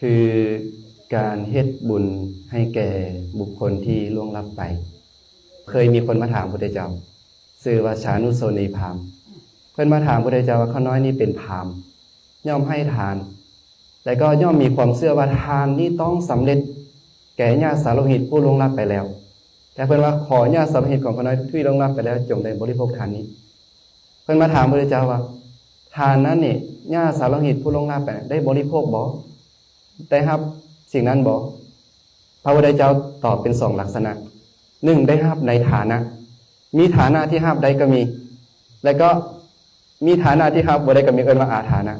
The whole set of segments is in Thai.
คือการเฮ็ดบุญให้แก่บุคคลที่ล่วงลับไปเคยมีคนมาถามพระพุทธเจ้าชื่อว่าชานุโสนีพราหมณ์เพิ่นมาถามพระพุทธเจ้าว่าข้าน้อยนี่เป็นพราหมณ์ย่อมให้ทานแต่ก็ย่อมมีความเชื่อว่าทานนี้ต้องสำเร็จแก่ญาติสาโลหิตผู้ล่วงลับไปแล้วแต่เพิ่นว่าขอญาติสาโลหิตของข้าน้อยที่ล่วงลับไปแล้วจงได้บริโภคทานนี้เพิ่นมาถามพระพุทธเจ้าว่าทานนั้นนี่ญาติสาโลหิตผู้ล่วงลับไปได้บริโภคบ่ได้รับสิ่งนั้นบ่พระพุทธเจ้าตอบเป็น2ลักษณะ1ได้รับในฐานะมีฐานะที่รับได้ก็มีแล้วก็มีฐานะที่รับบ่ได้ก็มีเอิ้นว่าอาฐานะ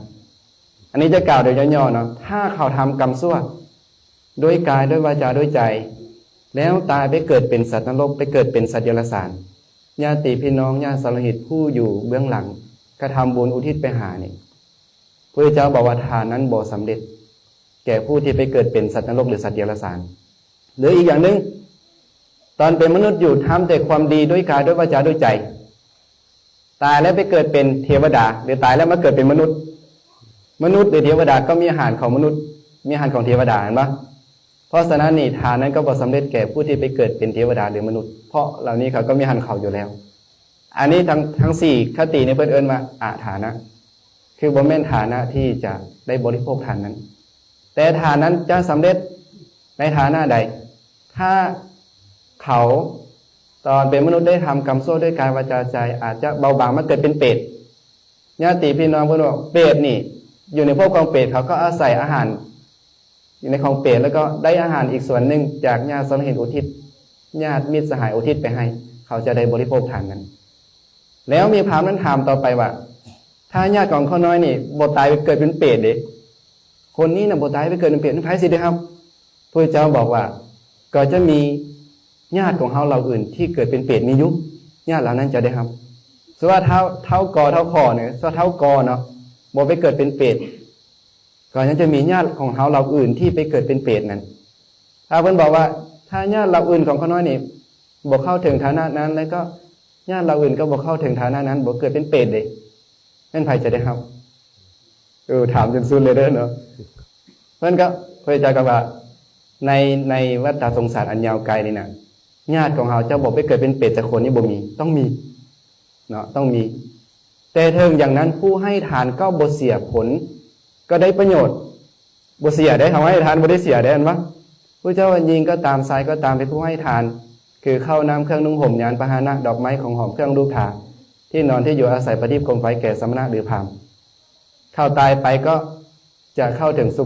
อันนี้จะกล่าวโดยย่อๆเนาะถ้าเขาทำกรรมชั่วด้วยกายด้วยวาจาด้วยใจแล้วตายไปเกิดเป็นสัตว์นรกไปเกิดเป็นสัตว์เดรัจฉานญาติพี่น้องญาติสาโลหิตผู้อยู่เบื้องหลังกระทำบุญอุทิศไปหานี่พระพุทธเจ้าบอกว่าทานนั้นบ่สำเร็จแก่ผู้ที่ไปเกิดเป็นสัตว์นรกหรือสัตว์เดรัจฉานหรืออีกอย่างหนึ่งตอนเป็นมนุษย์อยู่ทำแต่ความดีด้วยกายด้วยวาจาด้วยใจตายแล้วไปเกิดเป็นเทวดาหรือตายแล้วมาเกิดเป็นมนุษย์หรือเทวดาก็มีอาหารของมนุษย์มีอาหารของเทวดาเห็นปะเพราะฉะนั้นนี่ทานนั้นก็บ่สำเร็จแก่ผู้ที่ไปเกิดเป็นเทวดาหรือมนุษย์เพราะเหล่านี้เขาก็มีอาหารเขาอยู่แล้วอันนี้ทั้ง4คติในเพิ่นเอิ้นว่าอาฐานะคือบ่แม่นฐานะที่จะได้บริโภคทานนั้นแต่ทานนั้นจะสำเร็จในฐานะใดถ้าเขาตอนเป็นมนุษย์ได้ทำกรรมชั่วด้วยกายวาจาใจอาจจะเบาบางมาเกิดเป็นเปรตญาติพี่น้องเพิ่นบอกเปรตนี่อยู่ในภพของเปรตเขาก็อาศัยอาหารอยู่ในของเปรตแล้วก็ได้อาหารอีกส่วนหนึ่งจากญาติสาโลหิตอุทิศญาติมิตรสหายอุทิศไปให้เขาจะได้บริโภคทานนั้นแล้วมีพราหมณ์นั้นถามต่อไปว่าถ้าญาติของเขาน้อยนี่บ่ตายไปเกิดเป็นเปรตเด้คนนี้น่ะบ่ตายไปเกิดเป็นเปรตนั่นไผสิเด้ครับพระเจ้าบอกว่าก็จะมีญาติของเฮาเหล่าอื่นที่เกิดเป็นเปรตมีอยู่ญาติเหล่านั้นจะได้ครับสมมุติว่าเท้ากอเท้าคอเนี่ยสมมุติเท้ากอเนาะบ่ไปเกิดเป็นเปรตก็ยังจะมีญาติของเฮาเหล่าอื่นที่ไปเกิดเป็นเปรตนั้นถ้าเพิ่นบอกว่าถ้าญาติเหล่าอื่นของเขาน้อยนี่บ่เข้าถึงฐานะนั้นแล้วก็ญาติเหล่าอื่นก็บ่เข้าถึงฐานะนั้นบ่เกิดเป็นเปรตเด้นั่นไผจะได้ครับถามจนสุดเลยเด้อเนาะเพิ่นก็พระเจ้าก็ว่าในวัฏสงสารอันยาวไกลนี่น่ะญาติของเฮาเจ้าบ่ไปเกิดเป็นเปรตจักคนนี่บ่มีต้องมีเนาะต้องมีแต่ถึงอย่างนั้นผู้ให้ทานก็บ่เสียผลก็ได้ประโยชน์บ่เสียได้ทำให้ทานบ่ได้เสียได้อันวะพระเจ้าว่ายิงก็ตามทรายก็ตามเป็นผู้ให้ทานคือข้าวน้ำเครื่องนุ่งห่มยานพาหนะดอกไม้ของหอมเครื่องรูปถาที่นอนที่อยู่อาศัยประทีปโคมไฟแก่สมณะหรือพราหมณ์เข้าตายไปก็จะเข้าถึงสุ